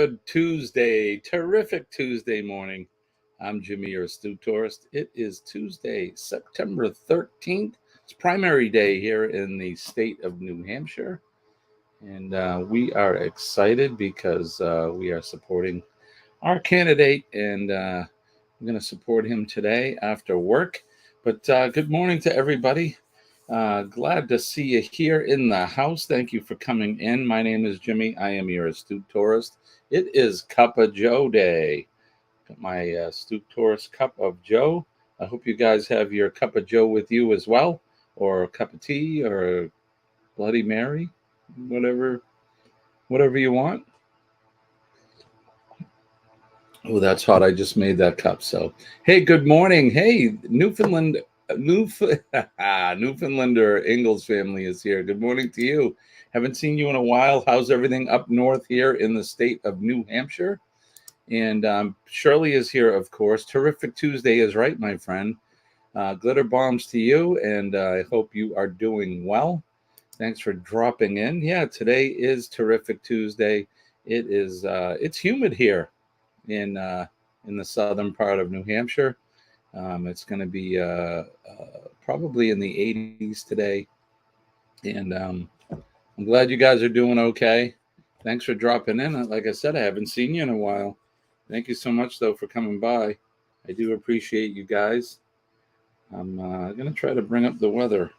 Good Tuesday, terrific Tuesday morning. I'm Jimmy, your astute tourist. It is Tuesday, September 13th. It's primary day here in the state of New Hampshire. And we are excited because we are supporting our candidate, and we're going to support him today after work. But good morning to everybody. Glad to see you here in the house. Thank you for coming in. My name is Jimmy. I am your astute tourist. It is Cup of Joe Day. Got my astute tourist Cup of Joe. I hope you guys have your Cup of Joe with you as well, or a cup of tea, or Bloody Mary, whatever you want. Oh, that's hot. I just made that cup. So, hey, good morning. Hey, Newfoundlander Ingalls family is here. Good morning to you. Haven't seen you in a while. How's everything up north here in the state of New Hampshire? And Shirley is here, of course. Terrific Tuesday is right, my friend. Glitter bombs to you, and I hope you are doing well. Thanks for dropping in. Yeah, today is Terrific Tuesday. It is. It's humid here in the southern part of New Hampshire. It's going to be probably in the 80s today. And I'm glad you guys are doing okay. Thanks for dropping in. Like I said, I haven't seen you in a while. Thank you so much, though, for coming by. I do appreciate you guys. I'm going to try to bring up the weather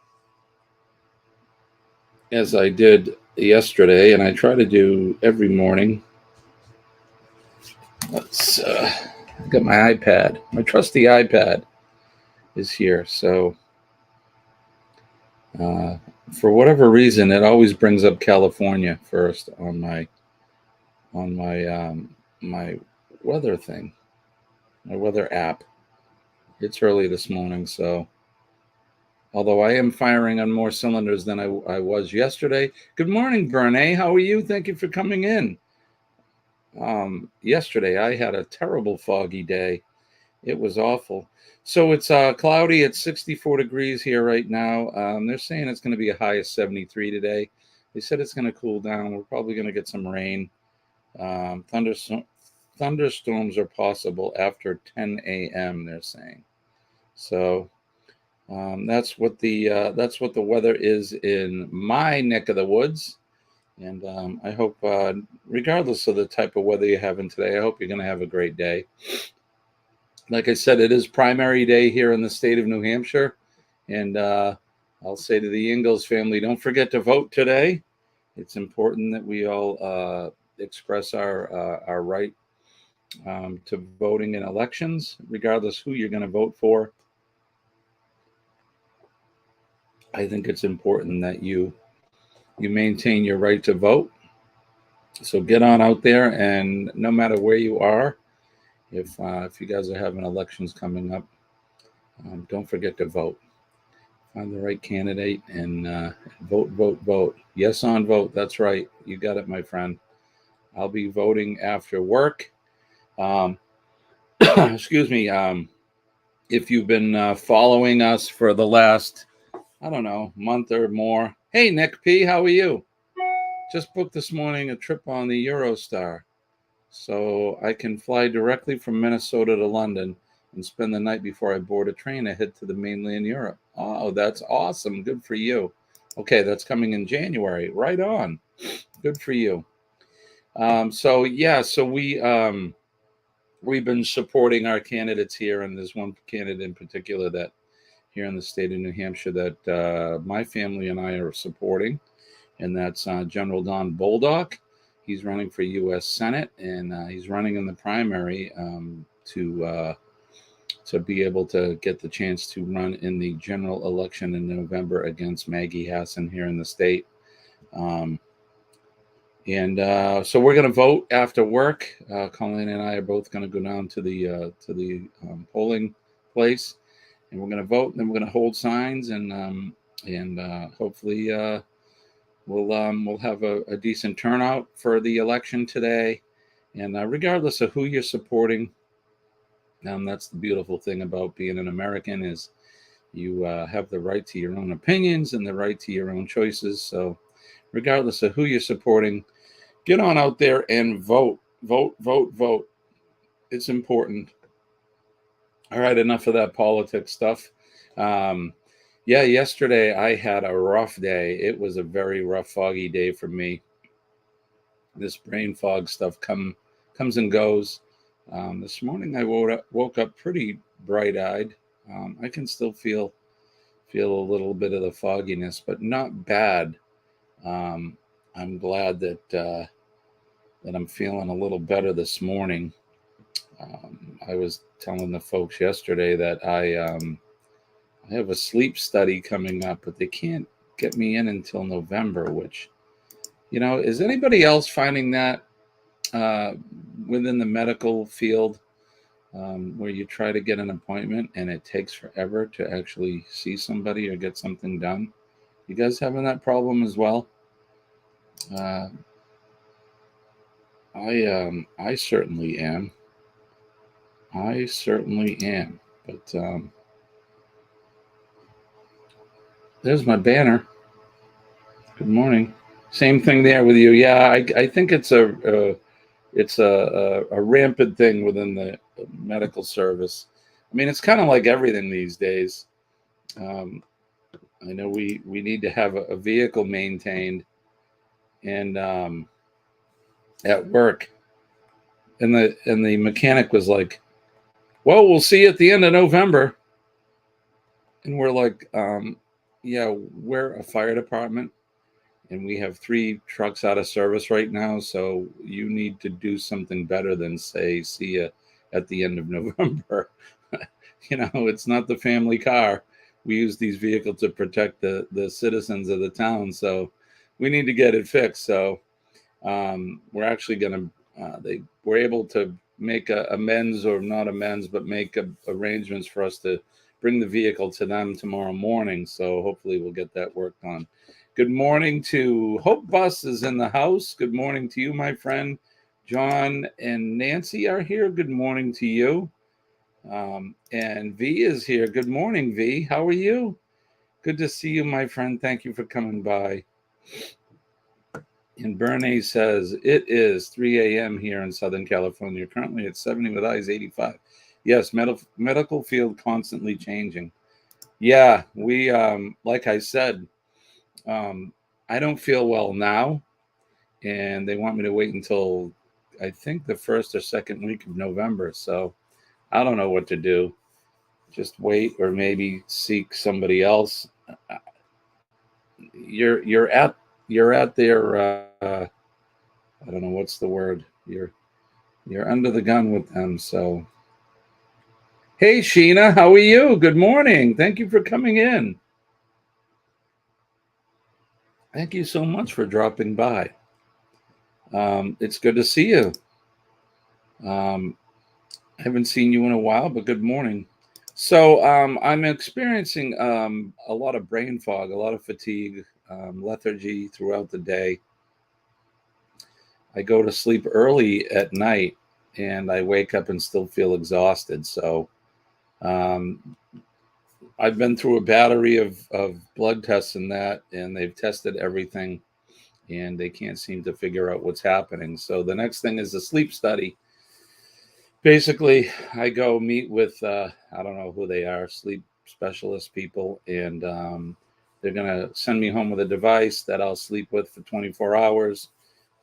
as I did yesterday, and I try to do every morning. Let's got my iPad. My trusty iPad is here. So for whatever reason, it always brings up California first on my my weather thing, my weather app. It's early this morning, so although I am firing on more cylinders than I was yesterday. Good morning, Bernie. How are you? Thank you for coming in. Yesterday I had a terrible foggy day. It was awful. So it's cloudy at 64 degrees here right now. They're saying it's going to be a high of 73 today. They said it's going to cool down. We're probably going to get some rain. Thunderstorms are possible after 10 a.m. They're saying. So that's what the weather is in my neck of the woods. And I hope, regardless of the type of weather you're having today, I hope you're going to have a great day. Like I said, it is primary day here in the state of New Hampshire. And I'll say to the Ingalls family, don't forget to vote today. It's important that we all express our right to voting in elections, regardless who you're going to vote for. I think it's important that you maintain your right to vote. So get on out there, and no matter where you are, if you guys are having elections coming up, don't forget to vote. Find the right candidate and vote. Yes on vote. That's right. You got it, my friend. I'll be voting after work. Excuse me. If you've been following us for the last, I don't know, month or more. Hey, Nick P., how are you? Just booked this morning a trip on the Eurostar, so I can fly directly from Minnesota to London and spend the night before I board a train to head to the mainland Europe. Oh, that's awesome. Good for you. Okay, that's coming in January. Right on. Good for you. So we've been supporting our candidates here, and there's one candidate in particular that here in the state of New Hampshire that my family and I are supporting, and that's General Don Bolduc. He's running for U.S. Senate, and he's running in the primary to be able to get the chance to run in the general election in November against Maggie Hassan here in the state. So we're going to vote after work. Colleen and I are both going to go down to the polling place, and we're going to vote. And then we're going to hold signs, and hopefully we'll have a decent turnout for the election today. And regardless of who you're supporting, that's the beautiful thing about being an American is you have the right to your own opinions and the right to your own choices. So regardless of who you're supporting, get on out there and vote. Vote, vote, vote. It's important. All right, enough of that politics stuff. Yeah, yesterday I had a rough day. It was a very rough, foggy day for me. This brain fog stuff comes and goes. This morning I woke up pretty bright eyed. I can still feel a little bit of the fogginess, but not bad. Um, I'm glad that I'm feeling a little better this morning. I was telling the folks yesterday that I have a sleep study coming up, but they can't get me in until November. Which, is anybody else finding that uh, within the medical field, where you try to get an appointment and it takes forever to actually see somebody or get something done? You guys having that problem as well? Uh, I certainly am. I certainly am. But there's my banner. Good morning. Same thing there with you. Yeah, I think it's a rampant thing within the medical service. I mean, it's kind of like everything these days. Um, I know we need to have a vehicle maintained, and at work, and the mechanic was like, "Well, we'll see you at the end of November," and we're like, "Yeah, we're a fire department, and we have 3 trucks out of service right now, so you need to do something better than say see you at the end of November." It's not the family car. We use these vehicles to protect the citizens of the town, so we need to get it fixed. So we're actually going to they were able to make amends, or not amends, but make arrangements for us to bring the vehicle to them tomorrow morning. So hopefully we'll get that worked on. Good morning to Hope Bus is in the house. Good morning to you, my friend. John and Nancy are here. Good morning to you. And V is here. Good morning, V. How are you? Good to see you, my friend. Thank you for coming by. And Bernie says, it is 3 a.m. here in Southern California. Currently at 70 with highs 85. Yes, medical field constantly changing. Yeah, we, like I said, I don't feel well now. And they want me to wait until, I think, the first or second week of November. So I don't know what to do. Just wait, or maybe seek somebody else. You're at their I don't know what's the word. You're under the gun with them. So hey, Sheena, how are you? Good morning. Thank you for coming in. Thank you so much for dropping by. It's good to see you. I haven't seen you in a while, but good morning. So I'm experiencing a lot of brain fog, a lot of fatigue, lethargy throughout the day. I go to sleep early at night, and I wake up and still feel exhausted. So um, I've been through a battery of blood tests and they've tested everything, and they can't seem to figure out what's happening. So the next thing is a sleep study. Basically, I go meet with I don't know who they are, sleep specialist people, and they're gonna send me home with a device that I'll sleep with for 24 hours.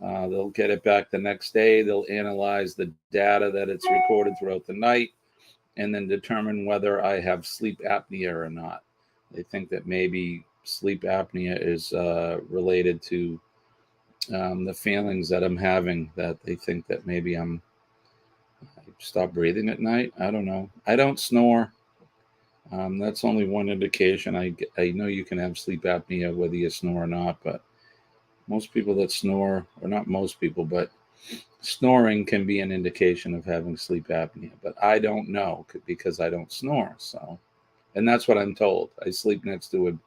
They'll get it back the next day. They'll analyze the data that it's recorded throughout the night, and then determine whether I have sleep apnea or not. They think that maybe sleep apnea is related to the feelings that I'm having. That they think that maybe I stop breathing at night. I don't know. I don't snore. That's only one indication. I know you can have sleep apnea whether you snore or not, but most people that snore, or not most people, but snoring can be an indication of having sleep apnea. But I don't know because I don't snore. So, and that's what I'm told. I sleep next to a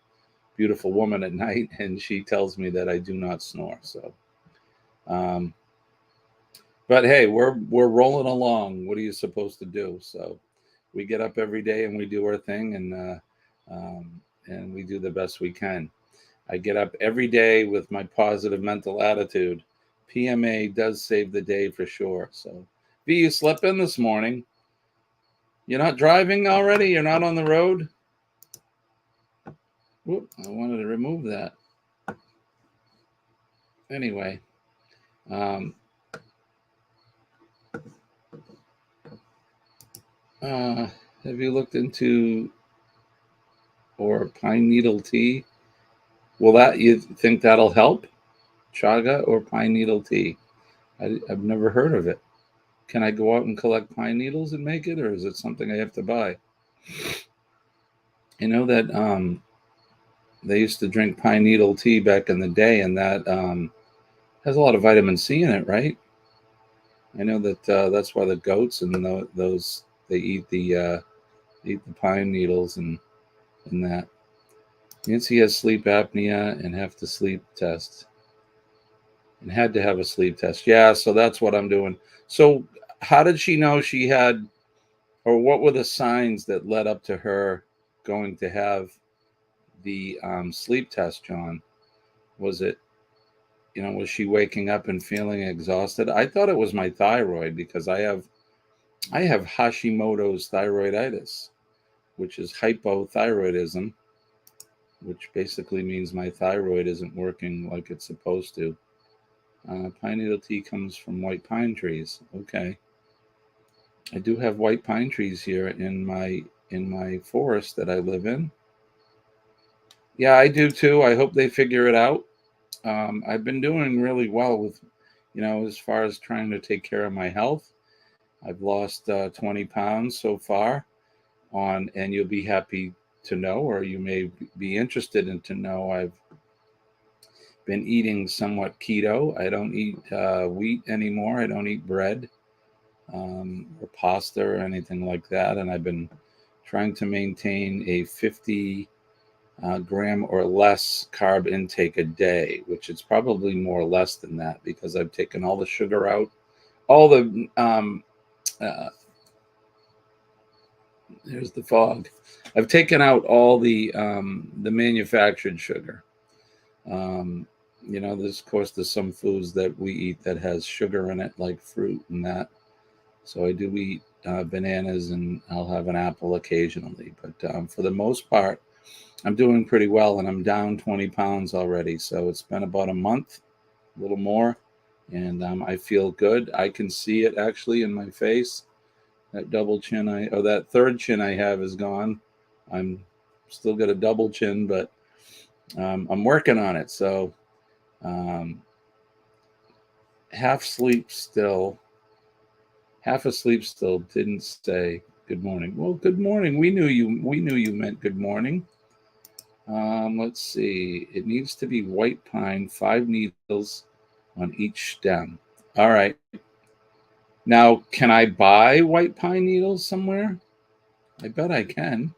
beautiful woman at night, and she tells me that I do not snore. So, um, but hey, we're rolling along. What are you supposed to do? So, we get up every day and we do our thing, and we do the best we can. I get up every day with my positive mental attitude PMA does save the day for sure. So, V, you slept in this morning. You're not driving already? You're not on the road? Whoop, I wanted to remove that. Anyway, have you looked into or pine needle tea? Will that, you think that'll help? Chaga or pine needle tea? I've never heard of it. Can I go out and collect pine needles and make it, or is it something I have to buy? I know that they used to drink pine needle tea back in the day, and that has a lot of vitamin C in it, right? I know that that's why the goats and those they eat the pine needles and that. Nancy has sleep apnea and have to sleep test. And had to have a sleep test. Yeah, so that's what I'm doing. So how did she know she had, or what were the signs that led up to her going to have the sleep test, John? Was it, was she waking up and feeling exhausted? I thought it was my thyroid because I have Hashimoto's thyroiditis, which is hypothyroidism, which basically means my thyroid isn't working like it's supposed to. Pine needle tea comes from white pine trees. Okay. I do have white pine trees here in my forest that I live in. Yeah, I do too. I hope they figure it out. I've been doing really well with, as far as trying to take care of my health. I've lost 20 pounds so far and you'll be happy to know, or you may be interested in to know, I've been eating somewhat keto. I don't eat wheat anymore. I don't eat bread or pasta or anything like that. And I've been trying to maintain a 50 gram or less carb intake a day, which is probably more or less than that because I've taken all the sugar out, all the there's the fog. I've taken out all the manufactured sugar. There's, of course, there's some foods that we eat that has sugar in it, like fruit and that. So I do eat bananas, and I'll have an apple occasionally. But for the most part, I'm doing pretty well, and I'm down 20 pounds already. So it's been about a month, a little more, and I feel good. I can see it actually in my face. That double chin, that third chin I have is gone. I'm still got a double chin, but I'm working on it. So half asleep still, didn't say good morning. Well, good morning. We knew you meant good morning. Let's see. It needs to be white pine, 5 needles on each stem. All right. Now, can I buy white pine needles somewhere? I bet I can.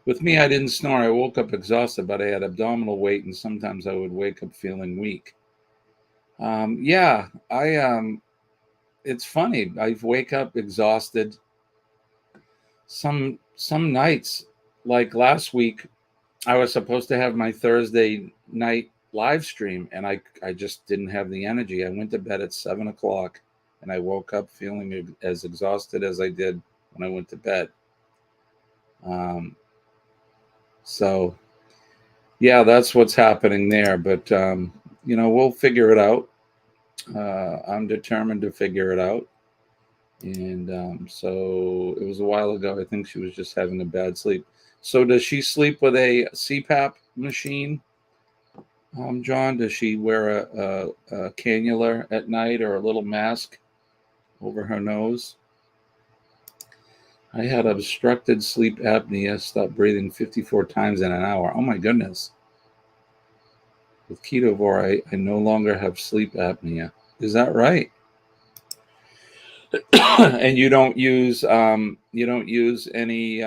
With me, I didn't snore. I woke up exhausted, but I had abdominal weight, and sometimes I would wake up feeling weak. Yeah, it's funny. I wake up exhausted. Some nights, like last week, I was supposed to have my Thursday night live stream, and I just didn't have the energy. I went to bed at 7:00, and I woke up feeling as exhausted as I did when I went to bed. So, yeah, that's what's happening there. But we'll figure it out. I'm determined to figure it out. And so it was a while ago. I think she was just having a bad sleep. So does she sleep with a CPAP machine, John? Does she wear a cannula at night or a little mask over her nose? I had obstructed sleep apnea, stopped breathing 54 times in an hour. Oh my goodness. With Ketovore, I no longer have sleep apnea. Is that right? And you don't use any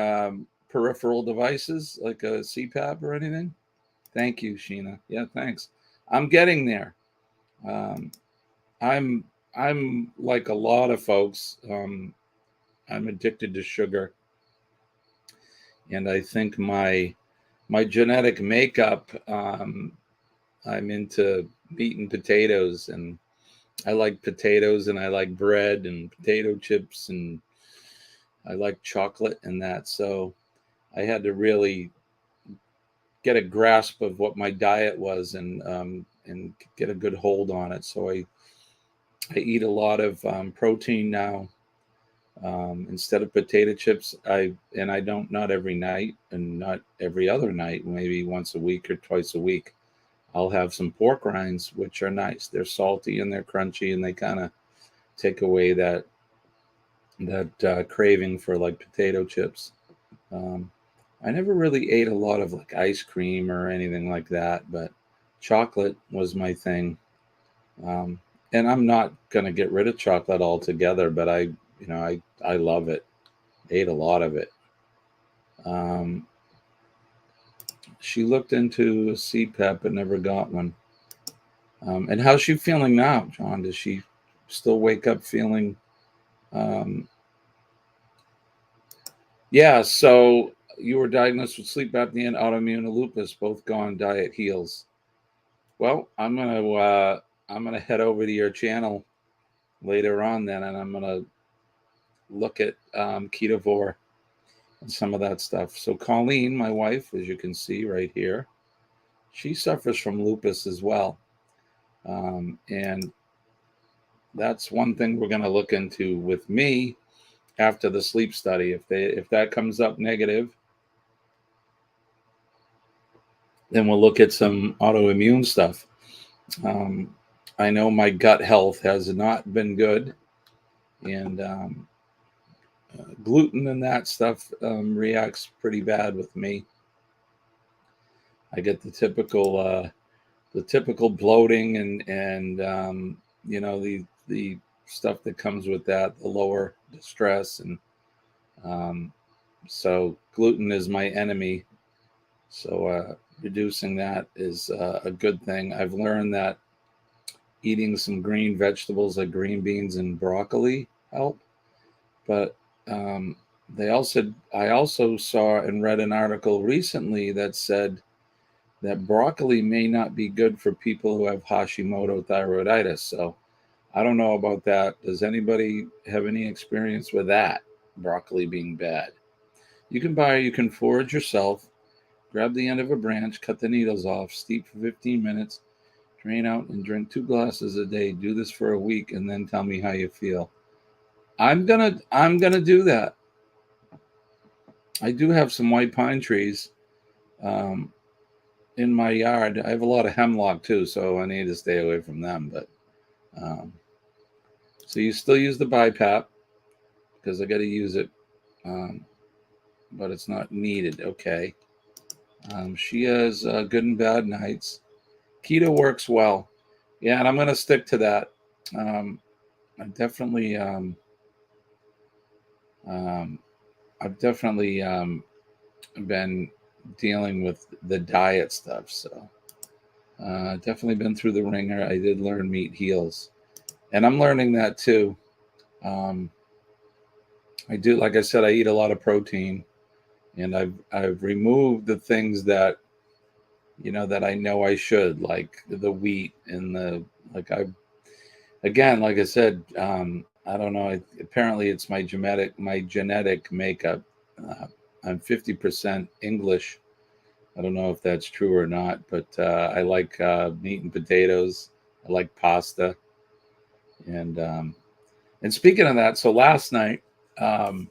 peripheral devices like a CPAP or anything? Thank you, Sheena. Yeah, thanks. I'm getting there. I'm like a lot of folks. I'm addicted to sugar, and I think my genetic makeup. I'm into meat and potatoes, and I like potatoes, and I like bread and potato chips, and I like chocolate and that. So I had to really get a grasp of what my diet was, and get a good hold on it. So I eat a lot of protein now. Instead of potato chips, I don't, not every night and not every other night, maybe once a week or twice a week, I'll have some pork rinds, which are nice. They're salty and they're crunchy, and they kind of take away that craving for like potato chips. Um, I never really ate a lot of like ice cream or anything like that, but chocolate was my thing. Um, and I'm not gonna get rid of chocolate altogether, but I love it. Ate a lot of it. Um, she looked into a CPAP but never got one. And how's she feeling now, John? Does she still wake up feeling? Um, yeah. So you were diagnosed with sleep apnea and autoimmune lupus, both gone. Diet heals. Well, I'm gonna head over to your channel later on then, and I'm gonna look at Ketovore and some of that stuff. So Colleen, my wife, as you can see right here, she suffers from lupus as well, and that's one thing we're gonna look into with me after the sleep study. If that comes up negative, then we'll look at some autoimmune stuff. Um, I know my gut health has not been good, and gluten and that stuff reacts pretty bad with me. I get the typical bloating and the stuff that comes with that, the lower distress, and um, so gluten is my enemy. So reducing that is a good thing. I've learned that eating some green vegetables like green beans and broccoli help, but um, I also saw and read an article recently that said that broccoli may not be good for people who have Hashimoto thyroiditis. So I don't know about that. Does anybody have any experience with that? Broccoli being bad. You can forage yourself, grab the end of a branch, cut the needles off, steep for 15 minutes, drain out, and drink 2 glasses a day. Do this for a week and then tell me how you feel. I'm gonna do that. I do have some white pine trees um, in my yard. I have a lot of hemlock too, so I need to stay away from them. But um, so you still use the BiPAP because I got to use it, um, but it's not needed. Okay. She has good and bad nights. Keto works well. Yeah, and I'm going to stick to that. Um, I've definitely, um, um, I've definitely been dealing with the diet stuff. So definitely been through the ringer. I did learn meat heals, and I'm learning that too. Um, I do, like I said, I eat a lot of protein, and I've removed the things that I know I should, like the wheat and the like. Again, like I said, I don't know. Apparently, it's my genetic makeup. Uh, I'm 50% English. I don't know if that's true or not, but I like meat and potatoes. I like pasta, and speaking of that, so last night um,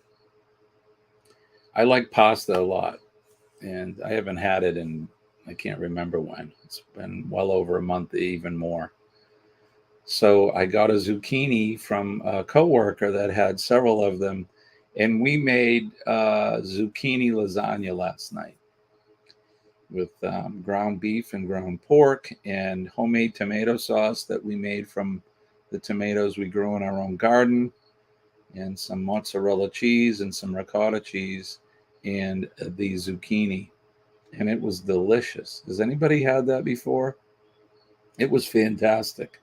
I like pasta a lot, and I haven't had it in, I can't remember when. It's been well over a month, even more. So I got a zucchini from a coworker that had several of them, and we made zucchini lasagna last night with ground beef and ground pork and homemade tomato sauce that we made from the tomatoes we grew in our own garden, and some mozzarella cheese and some ricotta cheese and the zucchini. And it was delicious. Has anybody had that before? It was fantastic.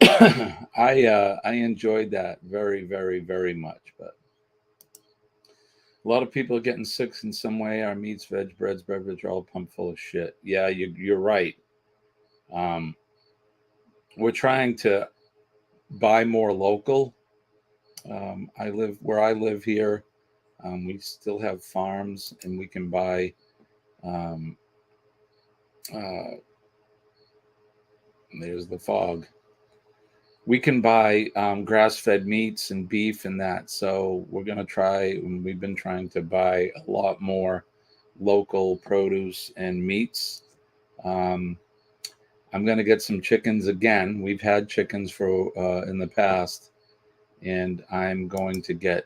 I enjoyed that very, very, very much. But a lot of people are getting sick in some way. Our meats, veg, breads, beverage are all pumped full of shit. Yeah, you're right. Um, we're trying to buy more local. Where I live here. We still have farms, and we can buy. Um, uh, there's the fog. We can buy grass-fed meats and beef and that. So we're gonna try. We've been trying to buy a lot more local produce and meats. Um, I'm gonna get some chickens again. We've had chickens for in the past, and I'm going to get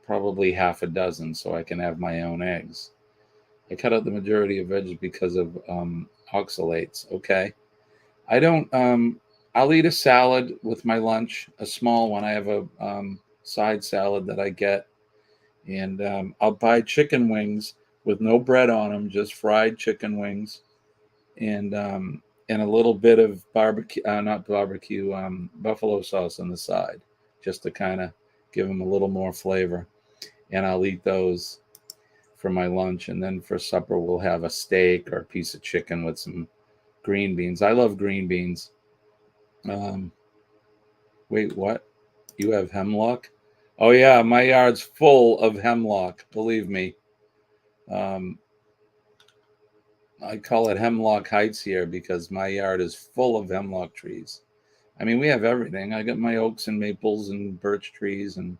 probably half a dozen so I can have my own eggs. I cut out the majority of veggies because of oxalates. Okay. I don't. I'll eat a salad with my lunch, a small one. I have a side salad that I get, and I'll buy chicken wings with no bread on them, just fried chicken wings, and and a little bit of barbecue, not barbecue, buffalo sauce on the side, just to kind of give them a little more flavor. And I'll eat those for my lunch, and then for supper we'll have a steak or a piece of chicken with some green beans. I love green beans. Um, wait, what? You have hemlock? Oh yeah, my yard's full of hemlock. Believe me. Um, I call it Hemlock Heights here because my yard is full of hemlock trees. I mean, we have everything. I got my oaks and maples and birch trees and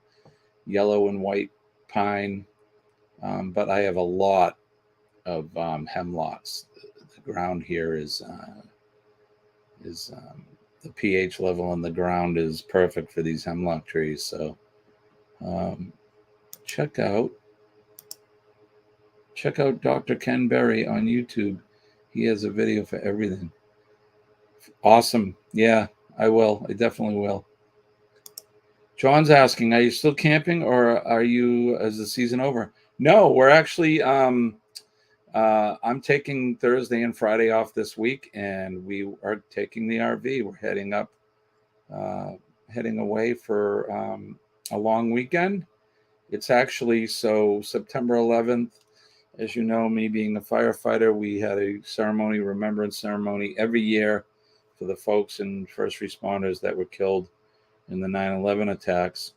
yellow and white pine, but I have a lot of hemlocks. The ground here is the pH level on the ground is perfect for these hemlock trees. So um, check out Dr. Ken Berry on YouTube. He has a video for everything. Awesome. Yeah, I will. I definitely will. John's asking, are you still camping or are you, is the season over? No, we're actually I'm taking Thursday and Friday off this week, and we are taking the RV. We're heading up, uh, heading away for a long weekend. It's actually so September 11th. As you know, me being a firefighter, we had a ceremony, remembrance ceremony every year for the folks and first responders that were killed in the 9/11 attacks.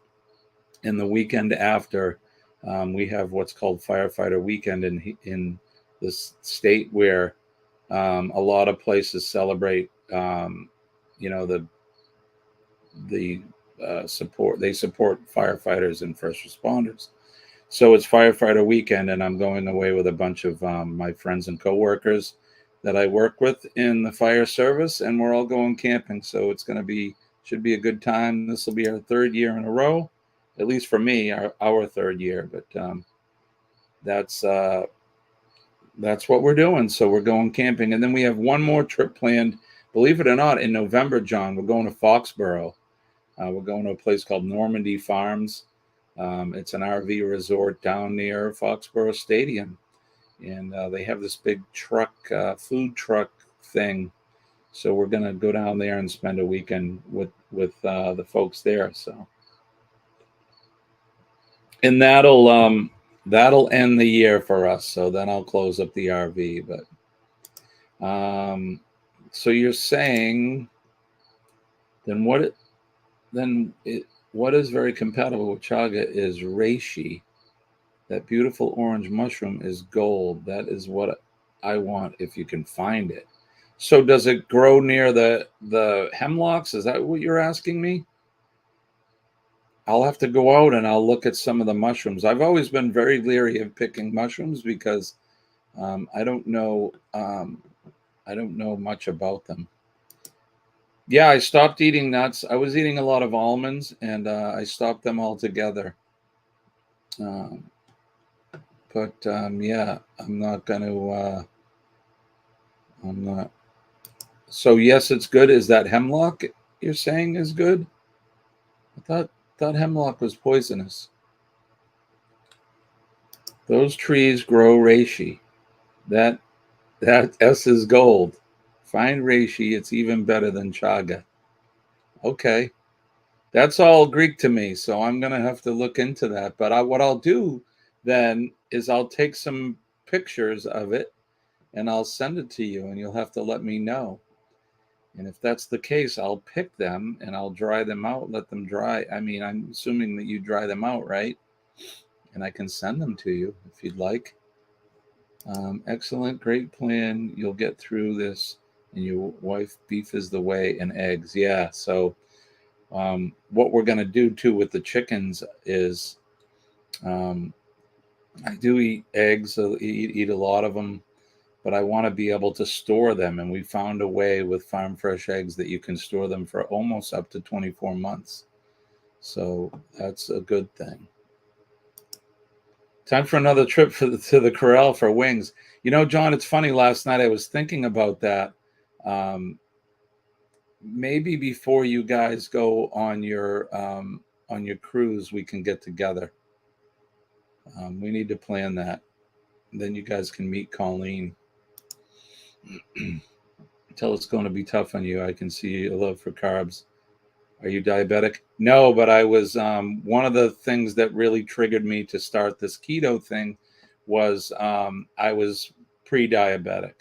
And the weekend after, we have what's called Firefighter Weekend in this state where a lot of places celebrate, the support. They support firefighters and first responders. So it's Firefighter Weekend, and I'm going away with a bunch of my friends and coworkers that I work with in the fire service, and we're all going camping. So it's going to be should be a good time. This will be our third year in a row, at least for me, our third year. But that's uh, that's what we're doing. So we're going camping, and then we have one more trip planned. Believe it or not, in November, John, we're going to Foxborough. We're going to a place called Normandy Farms. It's an RV resort down near Foxborough Stadium, and they have this big truck, food truck thing. So we're gonna go down there and spend a weekend with the folks there. So, and that'll end the year for us. So then I'll close up the RV. But so you're saying then what is very compatible with chaga is reishi. That beautiful orange mushroom is gold. That is what I want if you can find it. So does it grow near the hemlocks? Is that what you're asking me? I'll have to go out and I'll look at some of the mushrooms. I've always been very leery of picking mushrooms because I don't know much about them. Yeah, I stopped eating nuts. I was eating a lot of almonds, and I stopped them altogether. Um, but yeah, I'm not going to. I'm not. So yes, it's good. Is that hemlock you're saying is good? I thought hemlock was poisonous. Those trees grow reishi. That that S is gold. Find reishi. It's even better than chaga. Okay, that's all Greek to me. So I'm gonna have to look into that. But what I'll do then is I'll take some pictures of it and I'll send it to you, and you'll have to let me know. And if that's the case, I'll pick them and I'll dry them out, let them dry. I mean, I'm assuming that you dry them out, right? And I can send them to you if you'd like. Excellent, great plan. You'll get through this. And your wife, beef is the way, and eggs. Yeah. So, what we're going to do too with the chickens is um, I do eat eggs, eat a lot of them, but I want to be able to store them. And we found a way with farm fresh eggs that you can store them for almost up to 24 months. So that's a good thing. Time for another trip to the corral for wings. You know, John, it's funny. Last night I was thinking about that. Maybe before you guys go on your cruise, we can get together. We need to plan that. Then you guys can meet Colleen. Tell it's going to be tough on you. I can see a love for carbs. Are you diabetic? No, but I was one of the things that really triggered me to start this keto thing was I was pre-diabetic.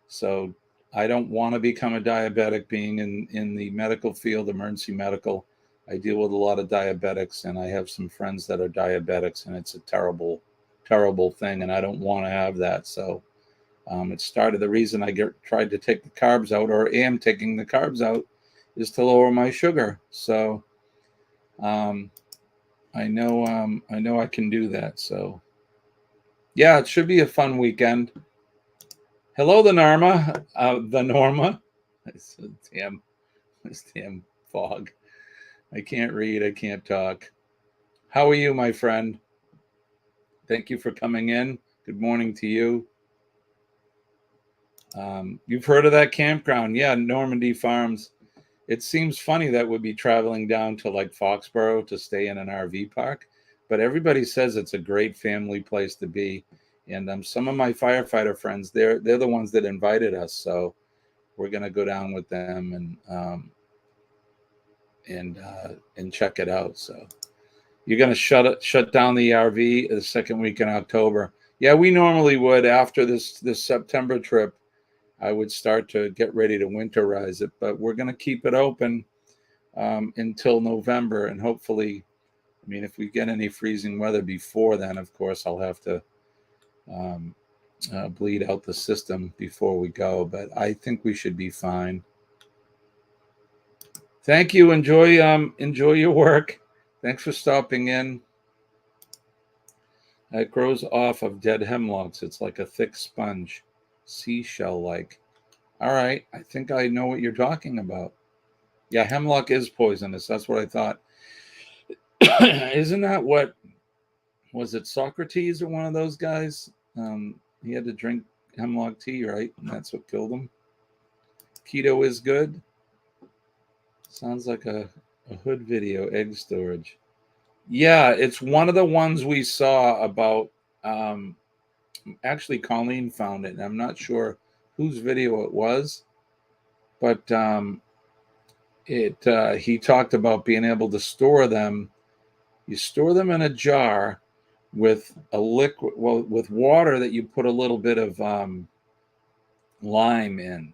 So I don't want to become a diabetic being in the medical field, emergency medical. I deal with a lot of diabetics, and I have some friends that are diabetics, and it's a terrible, terrible thing, and I don't want to have that. So it started, the reason I tried to take the carbs out, or am taking the carbs out, is to lower my sugar. So I know I can do that. So yeah, it should be a fun weekend. Hello, the Norma. The Norma. It's damn fog. I can't read. I can't talk. How are you, my friend? Thank you for coming in. Good morning to you. You've heard of that campground? Yeah, Normandy Farms. It seems funny that we'd be traveling down to like Foxborough to stay in an RV park, but everybody says it's a great family place to be. And some of my firefighter friends, they're the ones that invited us, so we're gonna go down with them and check it out. So you're gonna shut down the RV the second week in October. Yeah, we normally would after this September trip. I would start to get ready to winterize it, but we're gonna keep it open until November, and hopefully, I mean, if we get any freezing weather before then, of course, I'll have to bleed out the system before we go, but I think we should be fine. Thank you. Enjoy your work. Thanks for stopping in. It grows off of dead hemlocks. It's like a thick sponge, seashell-like. All right, I think I know what you're talking about. Yeah, hemlock is poisonous. That's what I thought. Isn't that what, was it Socrates or one of those guys? He had to drink hemlock tea, right? And that's what killed him. Keto is good. Sounds like a hood video, egg storage. Yeah, it's one of the ones we saw about. Actually, Colleen found it, and I'm not sure whose video it was, but he talked about being able to store them. You store them in a jar with a liquid, well, with water that you put a little bit of lime in.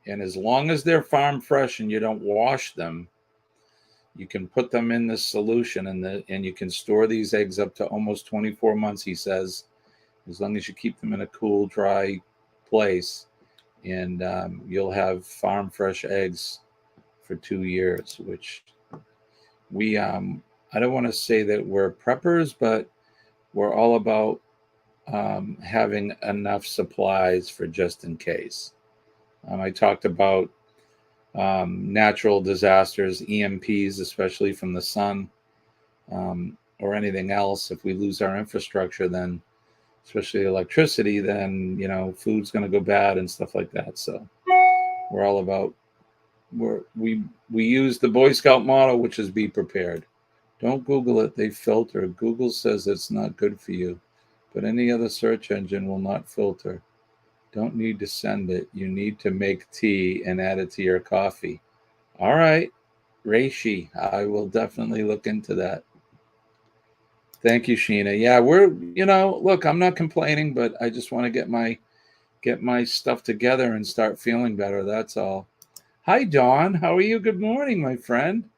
And as long as they're farm fresh and you don't wash them, you can put them in this solution and you can store these eggs up to almost 24 months, he says, as long as you keep them in a cool, dry place. And you'll have farm fresh eggs for 2 years, which we, I don't want to say that we're preppers, but we're all about having enough supplies for just in case. I talked about natural disasters, EMPs, especially from the sun, or anything else. If we lose our infrastructure, then especially electricity, then food's going to go bad and stuff like that. So we're all about we use the Boy Scout motto, which is be prepared. Don't Google it. They filter. Google says it's not good for you, but any other search engine will not filter. Don't need to send it. You need to make tea and add it to your coffee. All right, Reishi. I will definitely look into that. Thank you, Sheena. Yeah, look, I'm not complaining, but I just want to get my get my stuff together and start feeling better. That's all. Hi, Dawn. How are you? Good morning, my friend.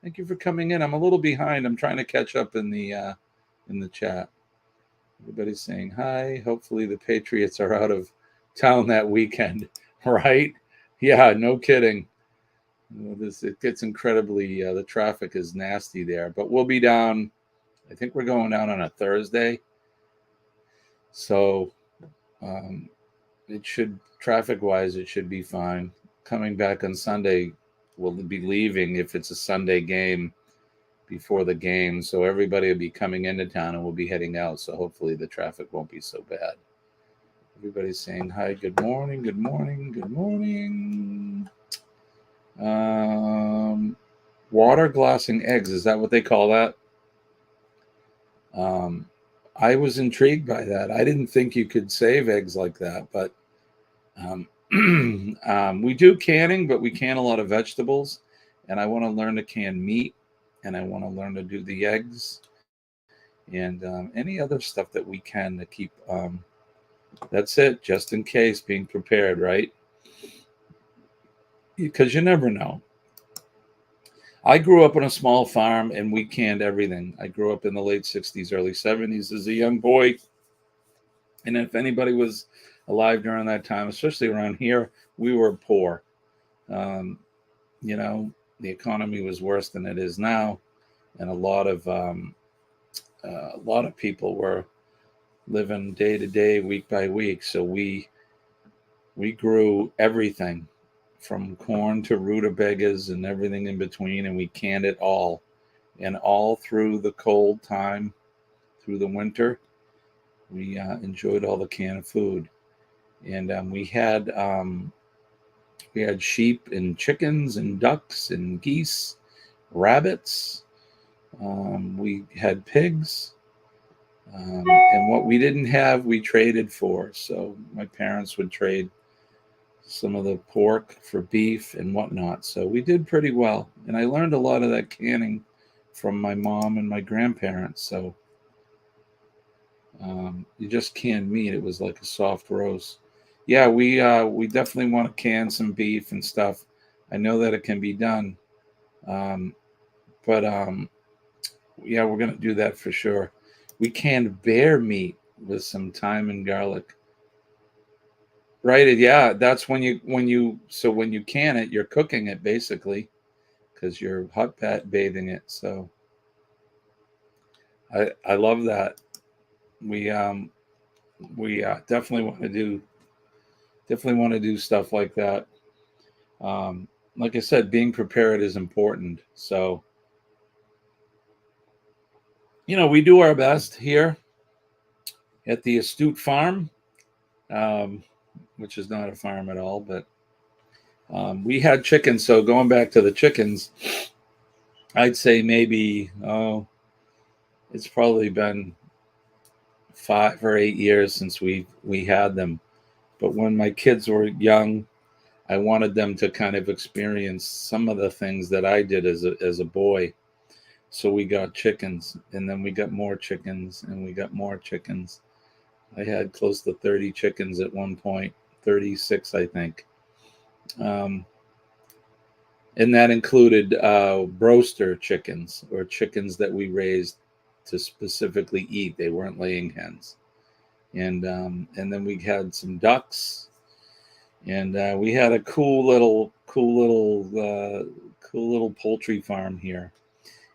Thank you for coming in. I'm a little behind. I'm trying to catch up in the chat. Everybody's saying hi. Hopefully the Patriots are out of town that weekend, right? Yeah, no kidding. It gets incredibly, the traffic is nasty there, but we'll be down. I think we're going down on a Thursday. So it should, traffic wise, it should be fine. Coming back on Sunday, we'll be leaving if it's a Sunday game before the game. So everybody will be coming into town and we'll be heading out. So hopefully the traffic won't be so bad. Everybody's saying hi, good morning, good morning, good morning. Water glassing eggs, is that what they call that? I was intrigued by that. I didn't think you could save eggs like that, but we do canning, but we can a lot of vegetables, and I want to learn to can meat, and I want to learn to do the eggs, and any other stuff that we can to keep. That's it, just in case, being prepared, right? Because you never know. I grew up on a small farm and we canned everything. I grew up in the late 60s, early 70s as a young boy. And if anybody was alive during that time, especially around here, we were poor. Um, the economy was worse than it is now. And a lot of people were living day to day, week by week. So we grew everything from corn to rutabagas and everything in between, and we canned it all. And all through the cold time, through the winter, we enjoyed all the canned food. And we had sheep and chickens and ducks and geese, rabbits. We had pigs. And what we didn't have, we traded for. So my parents would trade some of the pork for beef and whatnot. So we did pretty well. And I learned a lot of that canning from my mom and my grandparents. So you just canned meat. It was like a soft roast. Yeah, we definitely want to can some beef and stuff. I know that it can be done. But yeah, we're going to do that for sure. We canned bear meat with some thyme and garlic. Right. Yeah, that's when you can it, you're cooking it basically because you're hot pat bathing it. So I love that. We definitely want to do stuff like that. Like I said, being prepared is important. So we do our best here at the Astute Farm, which is not a farm at all, but we had chickens. So going back to the chickens, I'd say maybe, it's probably been 5 or 8 years since we had them. But when my kids were young, I wanted them to kind of experience some of the things that I did as a boy. So we got chickens, and then we got more chickens, and we got more chickens. I had close to 30 chickens at one point, 36, I think. And that included broaster chickens, or chickens that we raised to specifically eat. They weren't laying hens. And then we had some ducks, and we had a cool little poultry farm here,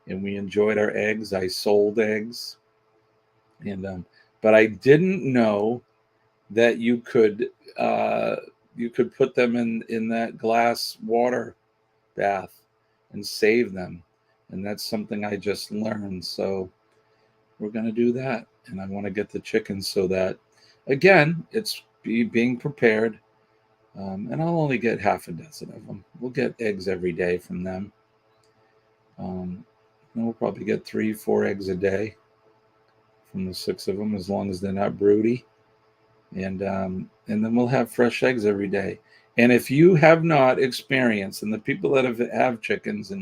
and we enjoyed our eggs. I sold eggs, and but I didn't know that you could put them in that glass water bath and save them, and that's something I just learned. So we're going to do that, and I want to get the chickens so that, again, it's being prepared. And I'll only get half a dozen of them. We'll get eggs every day from them. And we'll probably get 3-4 eggs a day from the 6 of them, as long as they're not broody. And then we'll have fresh eggs every day. And if you have not experienced, and the people that have chickens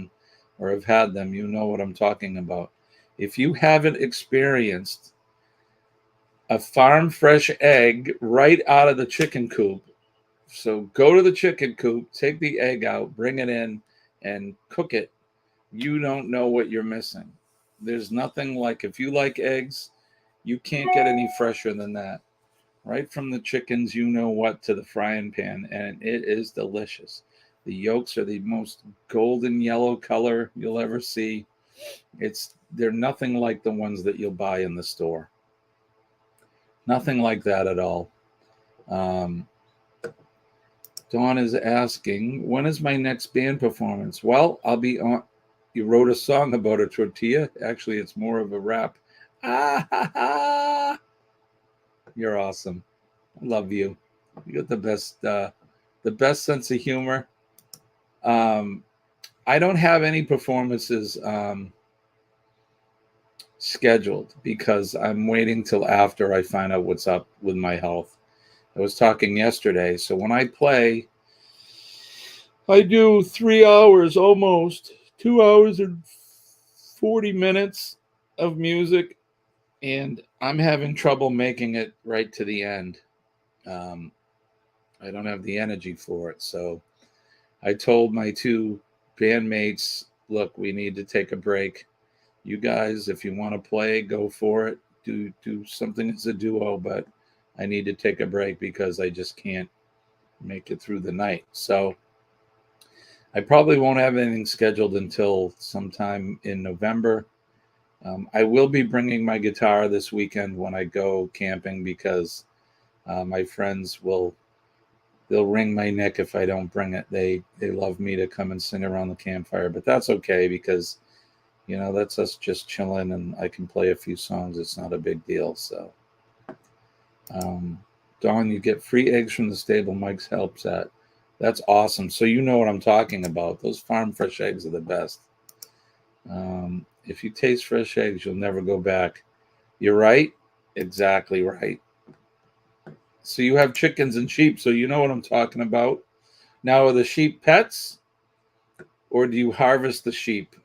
or have had them, you know what I'm talking about. If you haven't experienced a farm fresh egg right out of the chicken coop. So go to the chicken coop, take the egg out, bring it in, and cook it. You don't know what you're missing. There's nothing like, if you like eggs, you can't get any fresher than that. Right from the chickens, you know what, to the frying pan, and it is delicious. The yolks are the most golden yellow color you'll ever see. They're nothing like the ones that you'll buy in the store. Nothing like that at all. Um, Dawn is asking, when is my next band performance? Well, I'll be on. You wrote a song about a tortilla. Actually, it's more of a rap. Ah ha ha! You're awesome. I love you. You got the best sense of humor. Um, I don't have any performances scheduled because I'm waiting till after I find out what's up with my health. I was talking yesterday, so when I play, I do 3 hours almost, 2 hours and 40 minutes of music, and I'm having trouble making it right to the end. Um, I don't have the energy for it, so I told my two bandmates, look, we need to take a break. You guys, if you want to play, go for it. Do something as a duo, but I need to take a break because I just can't make it through the night. So I probably won't have anything scheduled until sometime in November. I will be bringing my guitar this weekend when I go camping because my friends they'll wring my neck if I don't bring it. They love me to come and sing around the campfire, but that's okay because that's us just chilling and I can play a few songs. It's not a big deal. So, Dawn, you get free eggs from the stable. Mike's helps at. That's awesome. So you know what I'm talking about. Those farm fresh eggs are the best. If you taste fresh eggs, you'll never go back. You're right. Exactly right. So you have chickens and sheep, so you know what I'm talking about. Now, are the sheep pets or do you harvest the sheep?